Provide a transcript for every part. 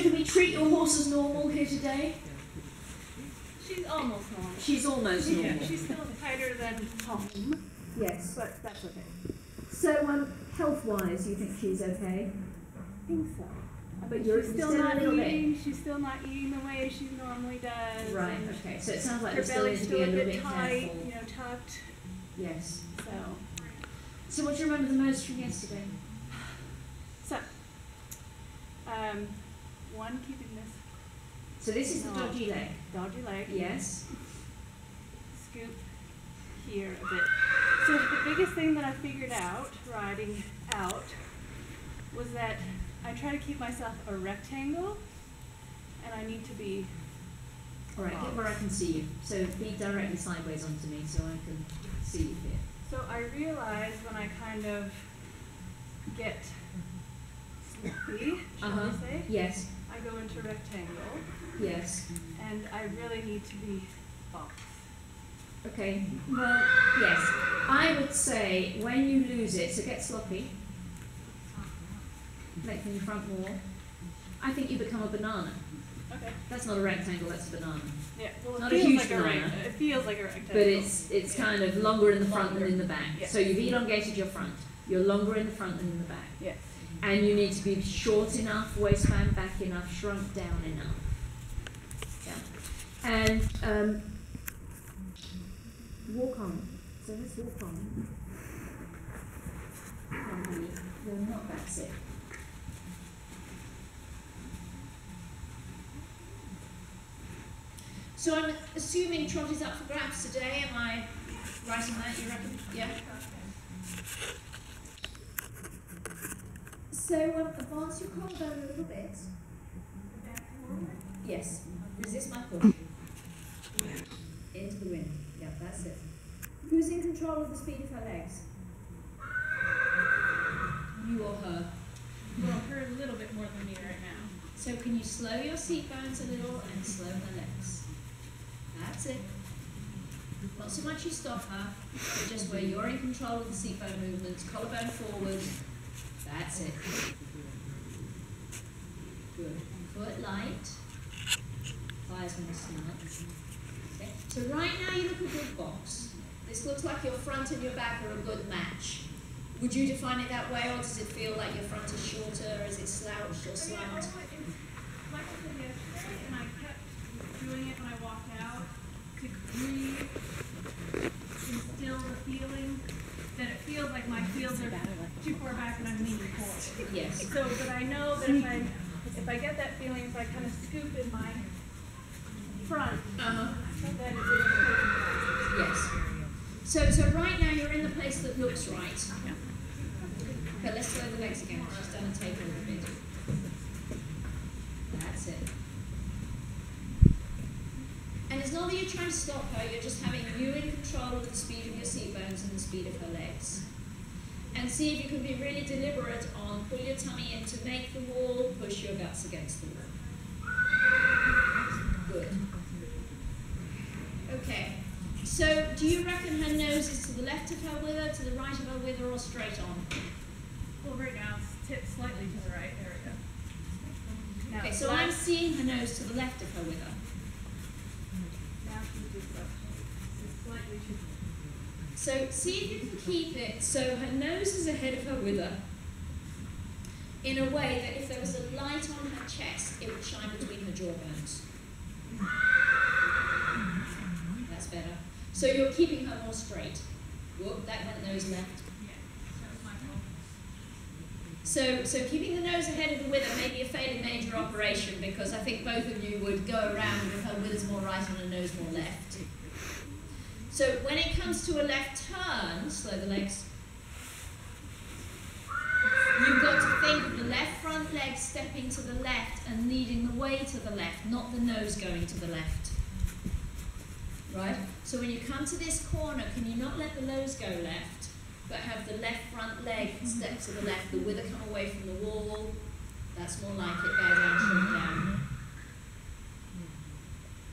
So do we treat your horse as normal here today? She's almost normal. She's almost normal. Yeah, she's still tighter than home. Yes. But that's okay. So, health-wise, you think she's okay? I think so. But you're still not eating. She's still not eating the way she normally does. Right. Okay. So it sounds like her you still need belly's to be a little bit bit tight, careful. you know, tucked. Yes. So. So what do you remember the most from yesterday? So, one, keeping this. So this is the dodgy leg. Dodgy leg. Yes. Scoop here a bit. So the biggest thing that I figured out riding out was that I try to keep myself a rectangle, and I need to be. All right, get where I can see you. So be directly sideways onto me so I can see you here. So I realize when I kind of get sleepy, shall we say? Yes. I go into rectangle. Yes. And I really need to be box. Okay. Well, yes. I would say when you lose it, so get sloppy. Lengthen your front more. I think you become a banana. Okay. That's not a rectangle, that's a banana. Yeah, well, not a huge banana. It feels like a rectangle. But it's kind of longer in the front than in the back. Yes. So you've elongated your front. You're longer in the front than in the back. Yes. And you need to be short enough, waistband back enough, shrunk down enough. Yeah. And walk on. So let's walk on. No, not back sit. So I'm assuming trot is up for grabs today. Am I right on that, you reckon? Yeah? So advance your collarbone a little bit. Yes. Resist my push. Into the wind. Yeah, that's it. Who's in control of the speed of her legs? You or her? Well, her a little bit more than me right now. So can you slow your seat bones a little and slow her legs? That's it. Not so much you stop her, but just where you're in control of the seat bone movements, collarbone forward. That's it. Good. Foot light. Thighs going to snap. Okay. So right now you look a good box. This looks like your front and your back are a good match. Would you define it that way, or does it feel like your front is shorter? Is it slouched or slumped? Like I said yesterday, and I kept doing it when I walked out to breathe, instill the feeling that it feels like my heels are too far back and I'm leaning forward. Yes. So, but I know that if I get that feeling, if I kind of scoop in my front, then it's yes. So right now you're in the place that looks right. Yeah. Okay, let's slow the legs again. She's done a takeover a bit. That's it. And it's not that you're trying to stop her, you're just having you in control of the speed of your seat bones and the speed of her legs. And see if you can be really deliberate on pull your tummy in to make the wall, push your guts against the wall. Good. Okay. So do you reckon her nose is to the left of her wither, to the right of her wither, or straight on? well, right now it's tipped slightly to the right. There we go. Now Okay, so I'm seeing her nose to the left of her wither. Now she's just slightly to So see if you can keep it so her nose is ahead of her wither in a way that if there was a light on her chest, it would shine between her jawbones. That's better. So you're keeping her more straight. Whoop, that went nose left. So keeping the nose ahead of the wither may be a fairly major operation because I think both of you would go around with her withers more right and her nose more left. So when it comes to a left turn, slow the legs. You've got to think of the left front leg stepping to the left and leading the way to the left, not the nose going to the left. Right? So when you come to this corner, can you not let the nose go left, but have the left front leg step to the left, the wither come away from the wall? That's more like it, bow down, shrink down.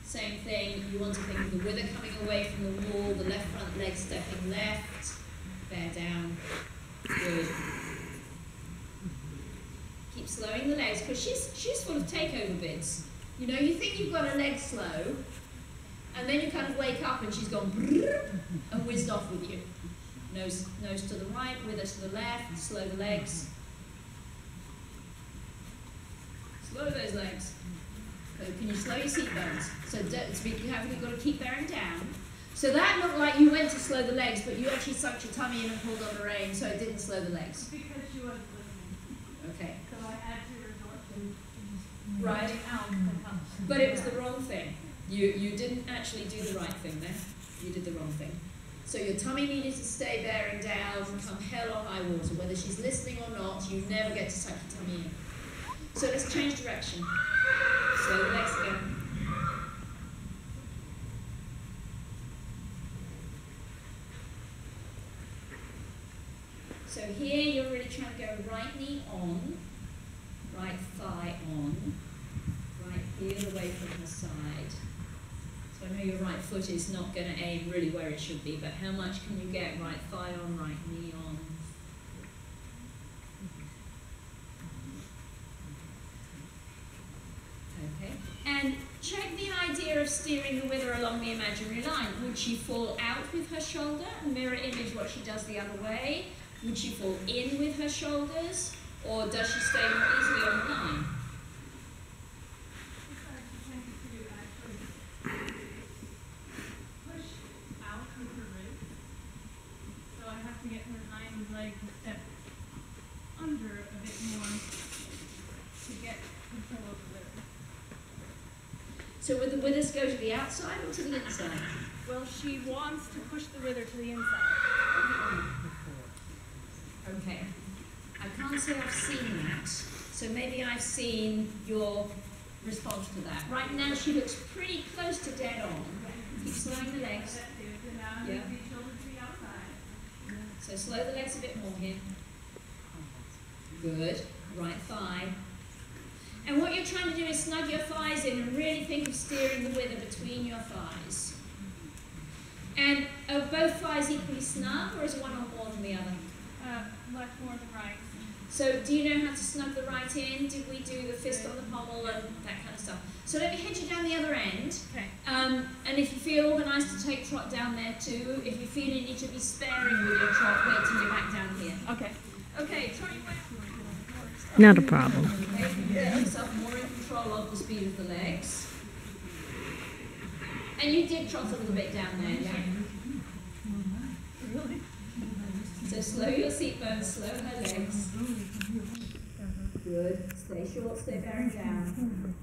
Same thing, you want to think of the wither coming away from the wall, the left front leg stepping left, bear down. Good. Keep slowing the legs, because she's full of takeover bits. You know, you think you've got her legs slow, and then you kind of wake up and she's gone and whizzed off with you. Nose to the right, with her to the left, slow the legs. Slow those legs. Okay, can you slow your seat bones? So be careful, you've got to keep bearing down. So that looked like you went to slow the legs, but you actually sucked your tummy in and pulled on the rein, so it didn't slow the legs. Because she wasn't listening. Okay. So I had to resort to Right. out. But it was the wrong thing. You didn't actually do the right thing there. You did the wrong thing. So your tummy needed to stay bearing down, come hell or high water. Whether she's listening or not, you never get to suck your tummy in. So let's change direction. Slow the legs again. So here you're really trying to go right knee on, right thigh on, right heel away from the side. So I know your right foot is not going to aim really where it should be, but how much can you get? Right thigh on, right knee on. Okay. And check the idea of steering the wither along the imaginary line. Would she fall out with her shoulder and mirror image what she does the other way? Would she fall in with her shoulders, or does she stay more easily on the line? Push out with her ribs. So I have to get her hind leg to step under a bit more to get control of the wither. So would the withers go to the outside or to the inside? Well, she wants to push the wither to the inside. Okay. I can't say I've seen that, so maybe I've seen your response to that. Right now she looks pretty close to dead on. Keep slowing the legs. Yeah. So slow the legs a bit more here. Good. Right thigh. And what you're trying to do is snug your thighs in and really think of steering the wither between your thighs. And are both thighs equally snug, or is one on more than the other? Left more than right. So do you know how to snug the right in? Did we do the fist on the pommel and that kind of stuff? So let me head you down the other end. Okay. And if you feel organised to take trot down there too, if you feel you need to be sparing with your trot, wait till you're back down here. Okay. Okay, trot your way. Not a problem. Okay, get yourself more in control of the speed of the legs. And you did trot a little bit down there, yeah? Really? So slow your seat bones, slow her legs. Good. Stay short, stay bearing down.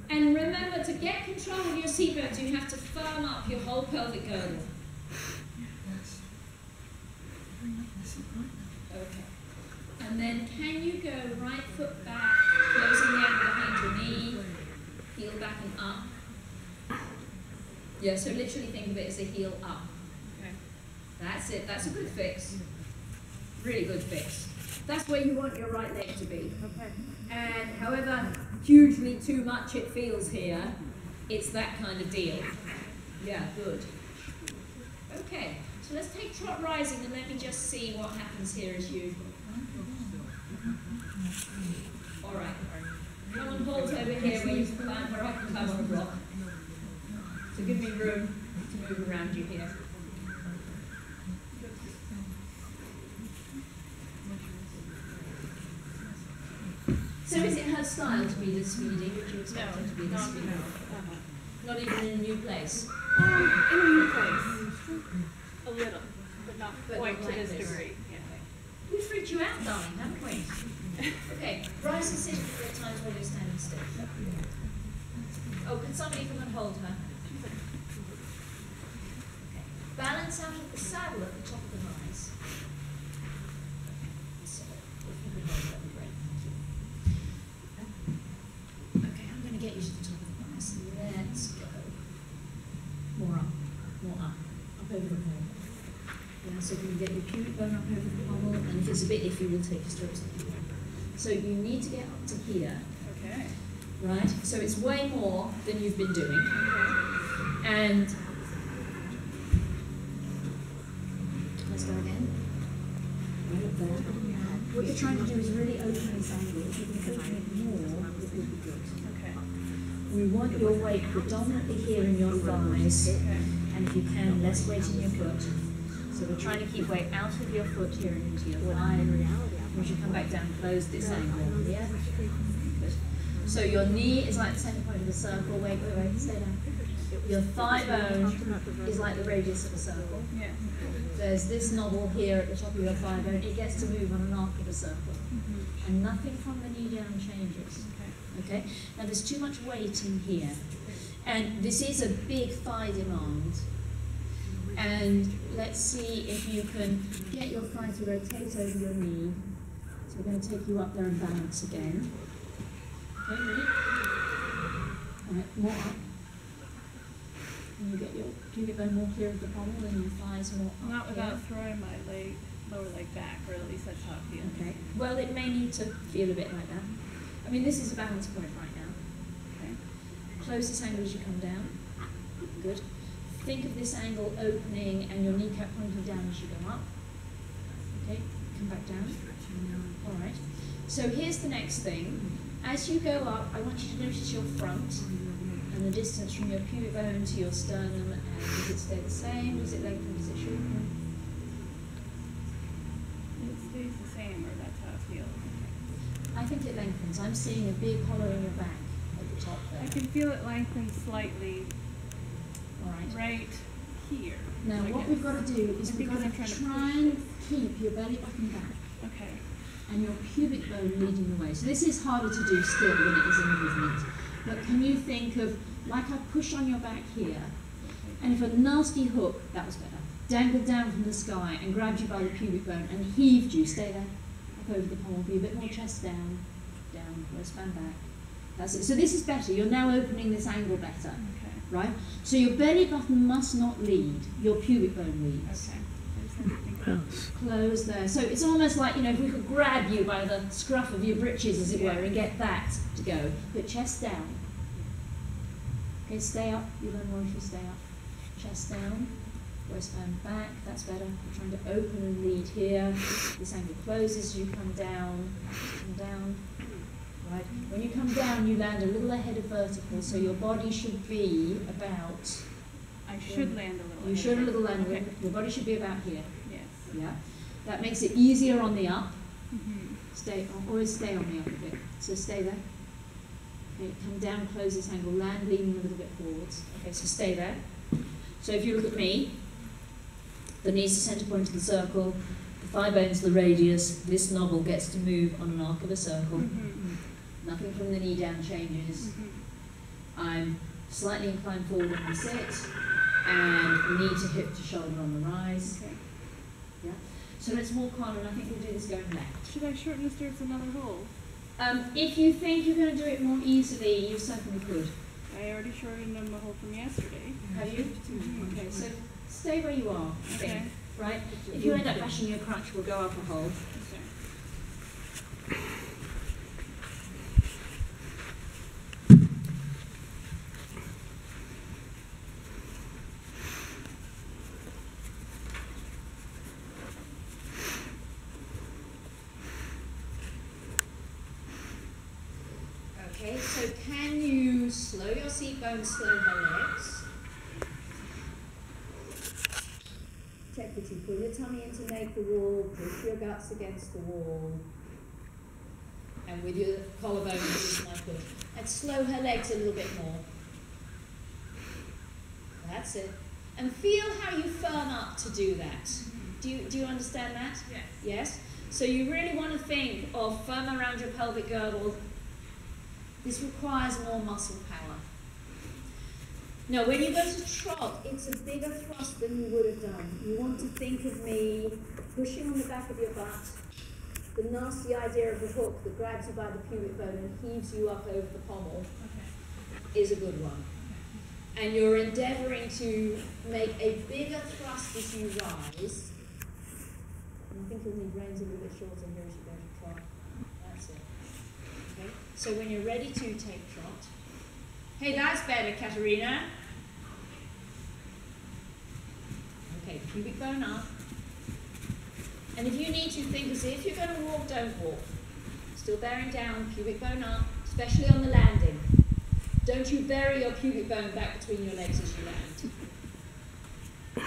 And remember, to get control of your seat bones, you have to firm up your whole pelvic girdle. Okay. And then can you go right foot back, closing the angle behind your knee, heel back and up. Yeah, so literally think of it as a heel up. Okay. That's it. That's a good fix. Really good fix. That's where you want your right leg to be. Okay. And however hugely too much it feels here, it's that kind of deal. Yeah, good. Okay, so let's take trot rising and let me just see what happens here as you... Alright. Come and hold over here where you climb, where I can climb on a rock. So give me room to move around you here. So is it her style to be this speedy? Would you expect her to be this speedy? Not even in a new place? In a new place. A little, but not But quite not to like this this. degree. Yeah. We freaked you out, darling, haven't we? Okay, rise and sit for the times while you're standing still. Oh, can somebody come and hold her? Okay. Balance out of the saddle at the top of the rise. So, if you could hold that, would be great. Okay, I'm going to get you to the top of the rise. Let's go. More up. More up. Up over the pommel. Yeah, so you can get your pubic bone up over the pommel, and if it's a bit iffy, we'll take your stirrups up. So you need to get up to here. Okay. Right? So it's way more than you've been doing. And let's go again. Right up there. What you're trying to do is really open this You want your weight predominantly here in your thighs, and if you can, less weight in your foot. So we're trying to keep weight out of your foot here and into your thigh. We should come back down, close this angle. Yeah? Good. So your knee is like the center point of the circle. Wait, stay down. Your thigh bone is like the radius of a circle. Yeah. There's this knobbly here at the top of your thigh bone. It gets to move on an arc of a circle. And nothing from the knee down changes. Okay? Now there's too much weight in here. And this is a big thigh demand. And let's see if you can get your thigh to rotate over your knee. So we're going to take you up there and balance again. Okay, ready? All right, more up. And you get your pubic bone more clear of the pommel and your thighs more up. Not without throwing my lower leg back, or at least that's how it feels. Okay. Well, it may need to feel a bit like that. I mean, this is a balance point right now. Okay. Close this angle as you come down. Good. Think of this angle opening and your kneecap pointing down as you go up. Okay. Come back down. All right. So here's the next thing. As you go up, I want you to notice your front and the distance from your pubic bone to your sternum. And does it stay the same? Does it lengthen? Does it shorten? It stays the same, or that's how it feels. I think it lengthens. I'm seeing a big hollow in your back at the top there. I can feel it lengthen slightly. All right. Right here. Now what we've got to do is we've got to try and keep your belly button back. Okay. And your pubic bone leading the way. So this is harder to do still than it is in movement. But can you think of, like I push on your back here, and if a nasty hook, that was better, dangled down from the sky and grabbed you by the pubic bone and heaved you, stay there, up over the pommel, be a bit more chest down, down, waistband back. That's it. So this is better. You're now opening this angle better. Okay. Right? So your belly button must not lead, your pubic bone leads. Okay. Close there. So it's almost like, if we could grab you by the scruff of your breeches, as it were, and get that to go. But chest down. Okay, stay up. You're going to want to stay up. Chest down. Waistband back. That's better. We're trying to open and lead here. This angle closes. You come down. Come down. Right. When you come down, you land a little ahead of vertical, so your body should be about. I should land a little. You should a little land. Okay. Your body should be about here. Yes. Yeah. That makes it easier on the up. Mm-hmm. Always stay on the up a bit. So stay there. Okay. Come down, close this angle, land, leaning a little bit forwards. Okay. So stay there. So if you look at me, the knee's the center point of the circle. The thigh bone's the radius. This knobbly gets to move on an arc of a circle. Mm-hmm. Nothing from the knee down changes. Mm-hmm. I'm slightly inclined forward when we sit, and knee to hip to shoulder on the rise. Okay. Yeah. So let's walk on, and I think we'll do this going left. Should I shorten the stirrups another hole? If you think you're going to do it more easily, you certainly could. I already shortened them a hole from yesterday. Have you? Mm-hmm. Okay, so stay where you are. Okay. Right? If you end up bashing your crutch, we'll go up a hole. Okay. Okay, so can you slow your seat bone, slow her legs? Check it, you pull your tummy in to make the wall, push your guts against the wall. And with your collarbone, this is my push. And slow her legs a little bit more. That's it. And feel how you firm up to do that. Do you understand that? Yes. Yes? So you really want to think of firm around your pelvic girdle. This requires more muscle power. Now, when you go to trot, it's a bigger thrust than you would have done. You want to think of me pushing on the back of your butt. The nasty idea of the hook that grabs you by the pubic bone and heaves you up over the pommel is a good one. And you're endeavouring to make a bigger thrust as you rise. And I think you'll need reins a little bit shorter here as you go to trot. That's it. Okay. So when you're ready to take trot, hey, that's better, Katerina. Okay, pubic bone up. And if you need to think as if you're going to walk, don't walk. Still bearing down, pubic bone up, especially on the landing. Don't you bury your pubic bone back between your legs as you land. Okay,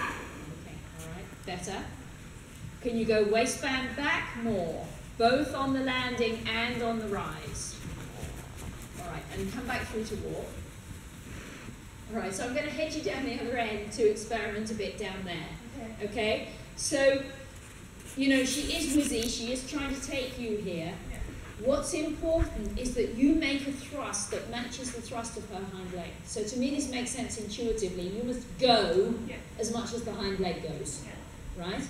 all right, better. Can you go waistband back more, both on the landing and on the rise? All right, and come back through to walk. All right, so I'm going to head you down the other end to experiment a bit down there. Okay? So, you know, she is whizzy, she is trying to take you here. What's important is that you make a thrust that matches the thrust of her hind leg. So to me this makes sense intuitively. You must go as much as the hind leg goes. Right?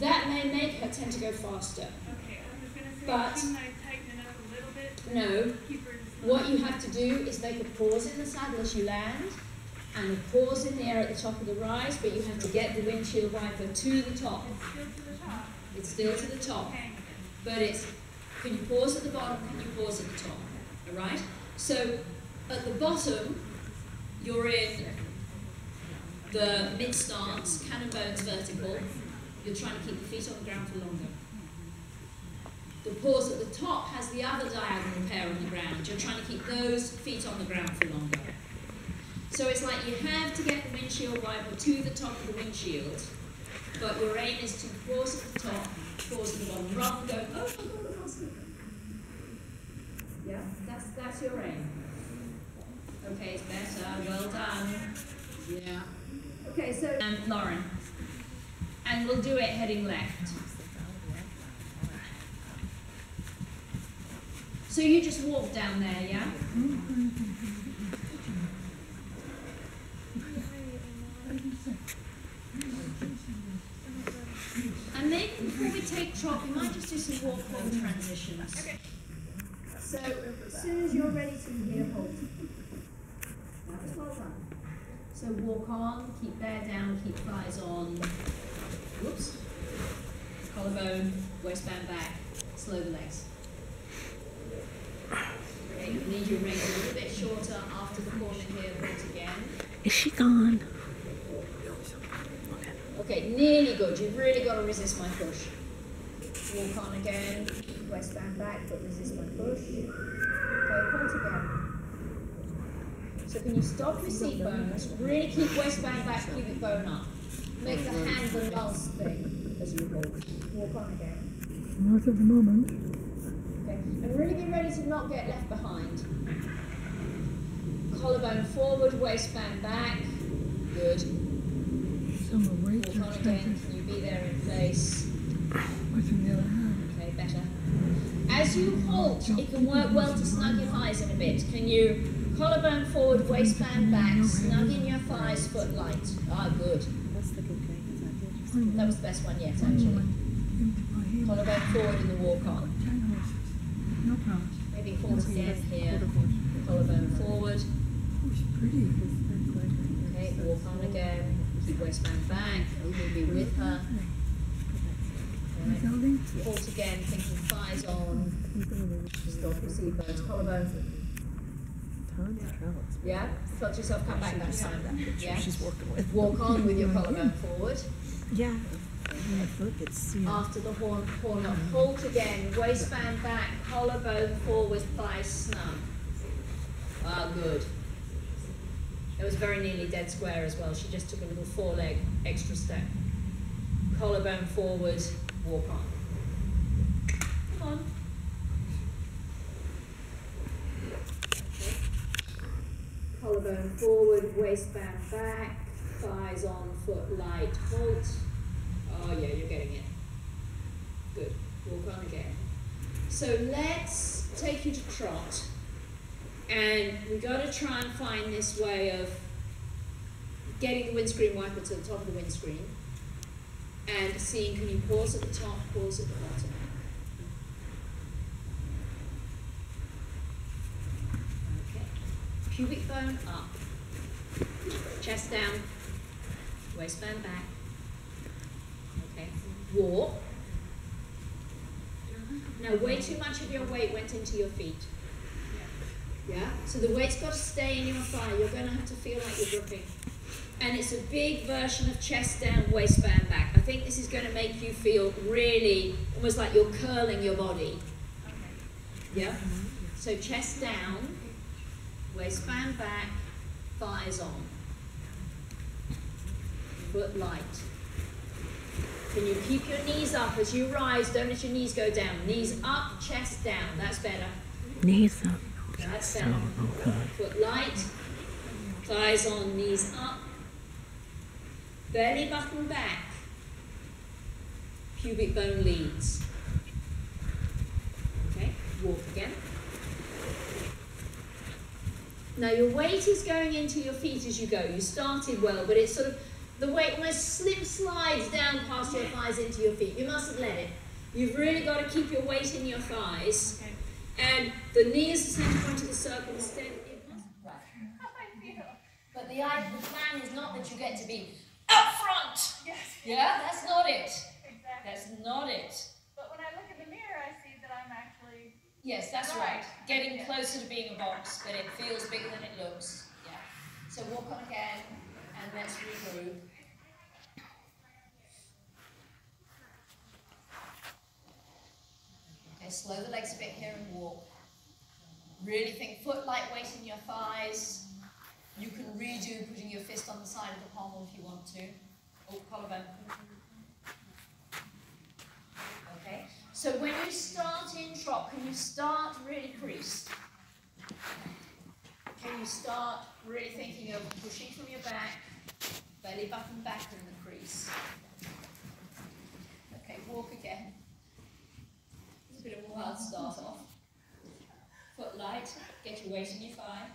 That may make her tend to go faster. Okay, I was going to say, but shouldn't I tighten it up a little bit? No. Keep her What you have to do is make a pause in the saddle as you land, and a pause in the air at the top of the rise, but you have to get the windshield wiper to the top. It's still to the top. It's still to the top. Okay. But it's, can you pause at the bottom, can you pause at the top? Alright? So, at the bottom, you're in the mid-stance, cannon bones vertical. You're trying to keep the feet on the ground for longer. The pause at the top has the other diagonal pair on the ground. You're trying to keep those feet on the ground for longer. So it's like you have to get the windshield wiper to the top of the windshield, but your aim is to pause at the top, pause at the bottom, rather than go, oh, faster. Yeah, that's your aim. Okay, it's better, well done. Yeah. Okay, so, and Lauren. And we'll do it heading left. So you just walk down there, yeah? And then before we take trot, we might just do some walk-on transitions. Okay. So as soon as you're ready to hear hold. That's well done. So walk on, keep bear down, keep thighs on. Whoops. Collarbone, waistband back, slow the legs. Okay, you need your reins a little bit shorter after the corner here, hold again. Is she gone? Okay, nearly good. You've really got to resist my push. Walk on again, waistband back, but resist my push. Okay, hold again. So can you stop your seat bones, really keep waistband back, pubic bone up. Make the hand the last thing as you hold. Walk on again. Not at the moment. Okay, and really be ready to not get left behind. Collarbone forward, waistband back. Good. Walk on again. Can you be there in place? What's in the other hand? Okay, better. As you halt, it can work well to snug your thighs in a bit. Can you collarbone forward, waistband back, snug in your thighs, foot light. Ah, good. That was the best one yet, actually. Collarbone forward in the walk on. No problem. Maybe halt again here. Collarbone forward. Okay, walk on again. Keep waistband back. Maybe with her. Right. Halt again, thinking thighs on. Stop your seat bones. Collarbone. Yeah? Felt yourself come back that time. Yeah? She's working with. Walk on with your collarbone forward. Yeah. My foot gets, After the corner, halt again, waistband back, collarbone forward, thighs snug. Ah, good. It was very nearly dead square as well. She just took a little foreleg extra step. Collarbone forward, walk on. Come on. Okay. Collarbone forward, waistband back, thighs on, foot light, halt. Oh yeah, you're getting it. Good. Walk on again. So let's take you to trot. And we've got to try and find this way of getting the windscreen wiper to the top of the windscreen and seeing, can you pause at the top, pause at the bottom. Okay. Pubic bone up. Chest down. Waistband back. Okay. Walk. Now, way too much of your weight went into your feet. Yeah? So the weight's got to stay in your thigh. You're going to have to feel like you're gripping. And it's a big version of chest down, waistband back. I think this is going to make you feel really, almost like you're curling your body. Yeah? So chest down, Waistband back, thighs on. Foot light. Can you keep your knees up as you rise? Don't let your knees go down. Knees up, chest down. That's better. Knees up. That's better. Foot light. Thighs on, knees up. Belly button back. Pubic bone leads. Okay, walk again. Now your weight is going into your feet as you go. You started well, but it's sort of, the weight almost slides down past your thighs into your feet. You mustn't let it. You've really got to keep your weight in your thighs. Okay. And the knee is the center point of the circle. Instead, it must. Right. But the plan is not that you get to be up front. Yes. Yeah, that's not it. Exactly. That's not it. But when I look in the mirror, I see that I'm actually. Yes, that's right. Getting closer to being a box, but it feels bigger than it looks. Yeah. So walk on again, and let's regroup. Okay, slow the legs a bit here and walk. Really think foot light weight in your thighs. You can redo putting your fist on the side of the pommel if you want to. Oh, collarbone. Okay, so when you start in trot, can you start really creased? Can you start really thinking of pushing from your back, belly button back in the crease? Okay, walk again. It's a bit of a wild start off. Foot light, get your weight in your thigh.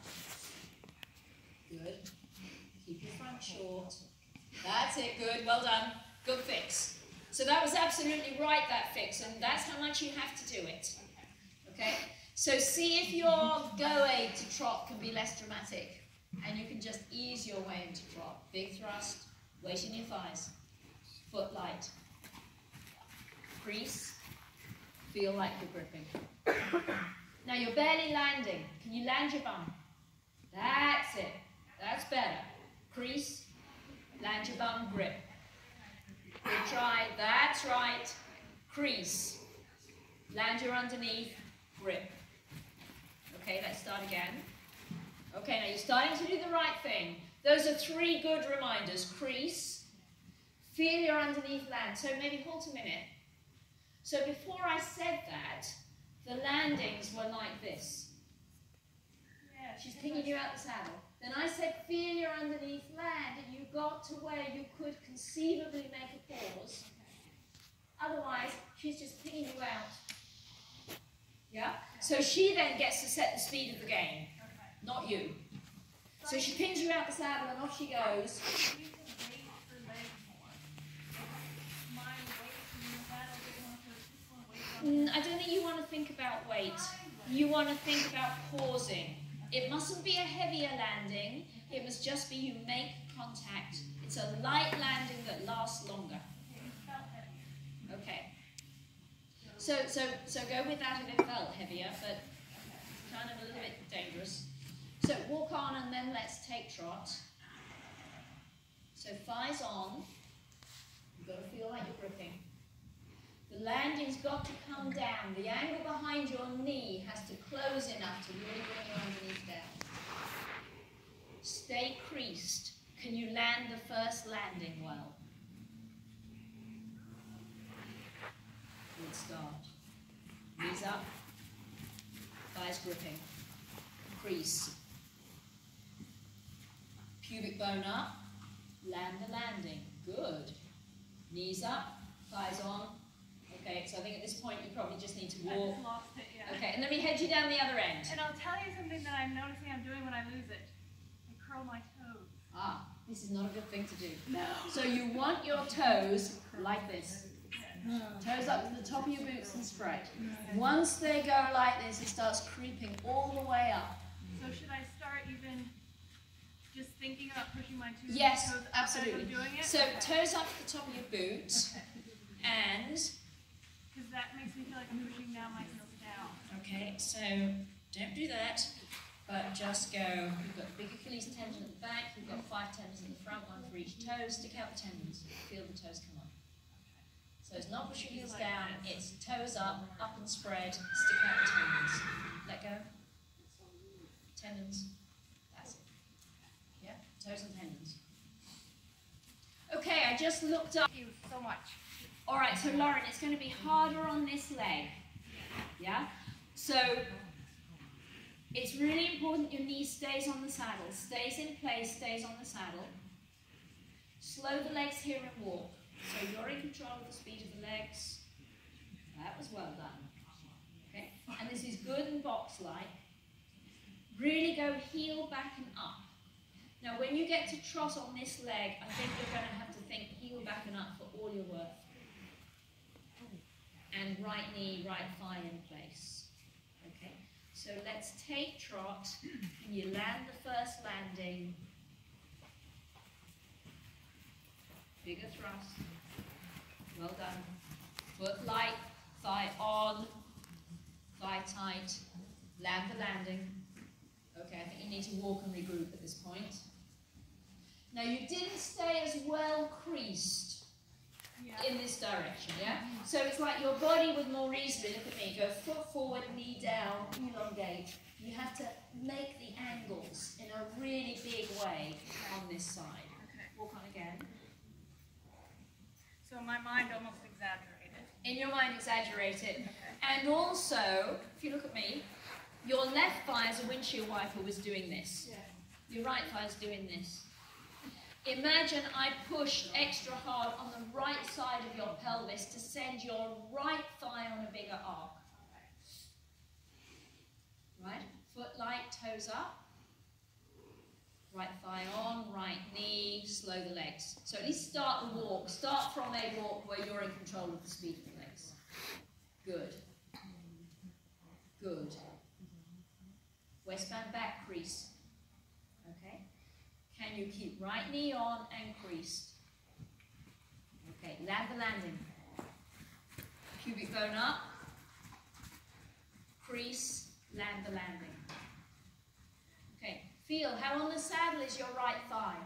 Good. Keep your front short. That's it, good, well done. Good fix. So that was absolutely right, that fix, and that's how much you have to do it. Okay? So see if your go aid to trot can be less dramatic, and you can just ease your way into trot. Big thrust, weight in your thighs, foot light. Crease, feel like you're gripping. Now you're barely landing. Can you land your bum? That's it. That's better. Crease, land your bum, grip. Good try. That's right. Crease. Land your underneath, grip. Okay, let's start again. Okay, now you're starting to do the right thing. Those are 3 good reminders. Crease. Feel your underneath land. So maybe halt a minute. So before I said that, the landings were like this. Yeah, She's pinging you out the saddle. Then I said, feel your underneath land, and you got to where you could conceivably make a pause. Otherwise, she's just pinging you out. Yeah? So she then gets to set the speed of the game, not you. So she pings you out the saddle, and off she goes. I don't think you want to think about weight. You want to think about pausing. It mustn't be a heavier landing. It must just be you make contact. It's a light landing that lasts longer. Okay. So go with that if it felt heavier, but kind of a little bit dangerous. So walk on and then let's take trot. So thighs on. You've got to feel like you're gripping. The landing's got to come down. The angle behind your knee has to close enough to really bring your underneath down. Stay creased. Can you land the first landing well? Good start. Knees up. Thighs gripping. Crease. Pubic bone up. Land the landing. Good. Knees up. Thighs on. Okay, so I think at this point you probably just need to walk. I just lost it, yeah. Okay, and let me head you down the other end. And I'll tell you something that I'm noticing I'm doing when I lose it. I curl my toes. Ah, this is not a good thing to do. No. So you want your toes like this. Toes up to the top of your boots and spread. Once they go like this, it starts creeping all the way up. So should I start even just thinking about pushing my toes Yes, up absolutely. as I'm doing it? So toes up to the top of your boots, and because that makes me feel like I'm pushing down my heels down. okay, so don't do that, but just go. You've got the big Achilles tendon at the back, you've got 5 tendons in the front, 1 for each toe. Stick out the tendons, feel the toes come up. So it's not push your heels down, it's toes up and spread, stick out the tendons. Let go. Tendons. just looked up. Thank you so much. All right, so Lauren, it's going to be harder on this leg. Yeah? So it's really important your knee stays on the saddle, stays in place, stays on the saddle. Slow the legs here and walk. So you're in control of the speed of the legs. That was well done. Okay? And this is good and box-like. Really go heel back and up. Now when you get to trot on this leg, I think you're going to have to think heel back and up for all your work. And right knee, right thigh in place. Okay? So let's take trot, and you land the first landing. Bigger thrust. Well done. Foot light, thigh on, thigh tight. Land the landing. Okay, I think you need to walk and regroup at this point. Now you didn't stay as well creased in this direction, yeah? So it's like your body would more easily, look at me, go foot forward, knee down, elongate. You have to make the angles in a really big way on this side. Okay. Walk on again. So in my mind, almost exaggerated. In your mind, exaggerate it. Okay. And also, if you look at me, your left thigh as a windshield wiper was doing this. Yeah. Your right thigh is doing this. Imagine I pushed extra hard on the right side of your pelvis to send your right thigh on a bigger arc. Right? Foot light, toes up. Right thigh on, right knee, slow the legs. So at least start the walk. Start from a walk where you're in control of the speed of the legs. Good. Good. Waistband back, crease. Okay? Can you keep right knee on and creased? Okay, land the landing. Pubic bone up. Crease, land the landing. Okay, feel how on the saddle is your right thigh.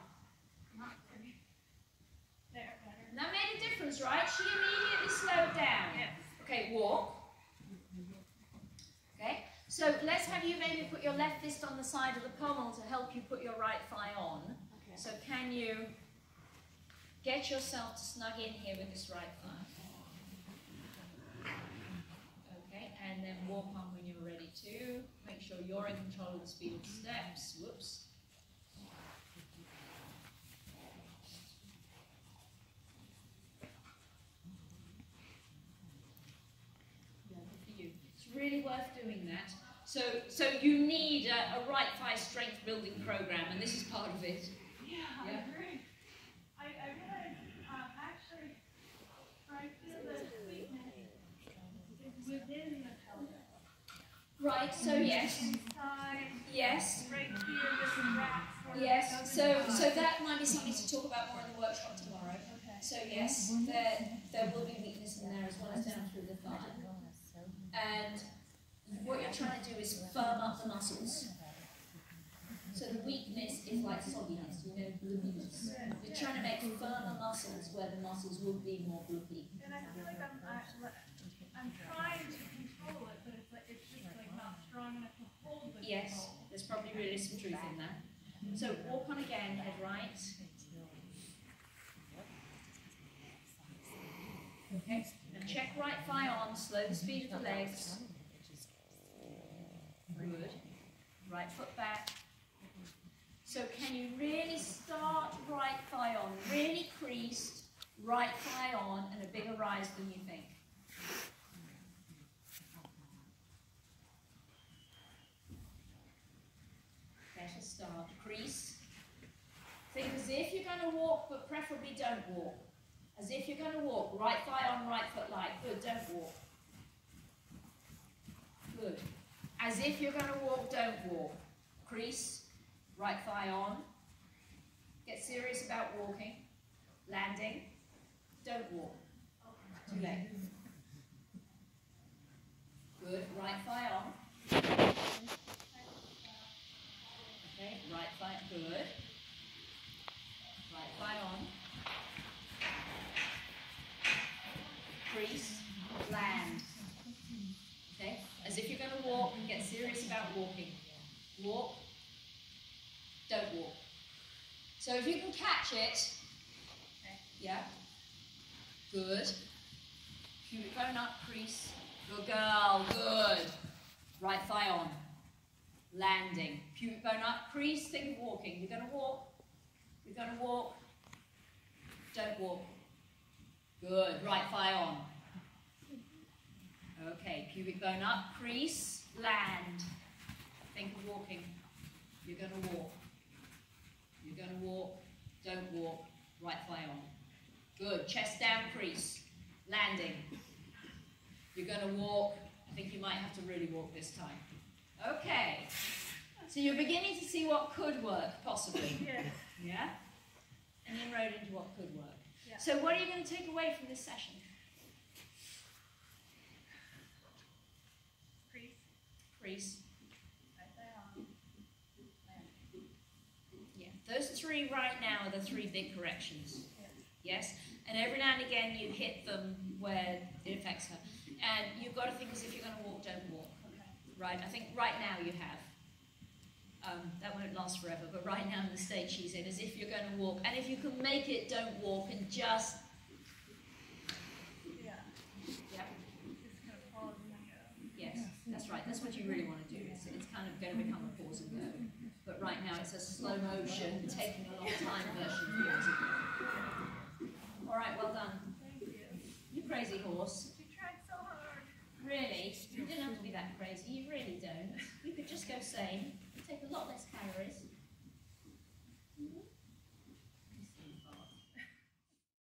There, better. And that made a difference, right? She immediately slowed down. Yes. Okay, walk. Okay, so let's have you maybe put your left fist on the side of the pommel to help you put your right thigh on. Okay. So can you get yourself to snug in here with this right thigh? Okay, and then walk on when you're ready to. Make sure you're in control of the speed of the steps. Whoops. It's really worth doing that. So you need a right thigh strength building program, and this is part of it. Yeah, I agree. I realized, actually, I feel the sweetness within the pelvis. Right, so yes. Inside, Yes. right here, this wrap sort of Yes, goes so inside. that might be something to talk about more in the workshop tomorrow. Okay. So yes, there will be weakness in there as well as down through the thigh. And what you're trying to do is firm up the muscles. So the weakness is like sogginess, you know, bloopiness. You're trying to make firmer muscles where the muscles will be more bloopy. And I feel like I'm trying to control it, but it's just like not strong enough to hold the Yes, control. there's probably really some truth in that. So walk on again, head right. Okay, and check right thigh on, slow the speed of the legs. Good. Right foot back. So can you really start right thigh on, really creased, right thigh on, and a bigger rise than you think? Better start. Crease. Think as if you're going to walk, but preferably don't walk. As if you're going to walk. Right thigh on, right foot light. Good, don't walk. Good. As if you're going to walk, don't walk. Crease. Right thigh on. Get serious about walking. Landing. Don't walk. Too late. Good. Right thigh on. Okay, right thigh, good. Right thigh on. Crease, land. Okay, as if you're going to walk and get serious about walking. Walk, don't walk. So if you can catch it, Yeah. Good. Pubic bone up, crease. Good girl, good. Right thigh on. Landing. Pubic bone up, crease. Think of walking. You're going to walk. You're going to walk. Don't walk. Good. Right thigh on. Okay. Pubic bone up, crease. Land. Think of walking. You're going to walk. You're going to walk. Don't walk. Right thigh on. Good. Chest down, crease. Landing. You're going to walk. I think you might have to really walk this time. Okay. So you're beginning to see what could work, possibly. Yeah. Yeah? An inroad into what could work. Yeah. So what are you going to take away from this session? Crease. Crease. Right there on. Yeah. Those three right now are the three big corrections. Yeah. Yes? And every now and again you hit them where it affects her. And you've got to think as if you're going to walk, don't walk. Okay. Right? I think right now you have. That won't last forever, but right now in the state she's in, as if you're going to walk. And if you can make it, don't walk and just... Yeah. Yep. Just kind of pause and then go. Yes, that's right. That's what you really want to do. It's kind of going to become a pause and go. But right now it's a slow motion, taking a long time version of it. All right, well done. Thank you. You crazy horse. You tried so hard. Really? You didn't have to be that crazy. You really don't. You could just go sane. You take a lot less calories.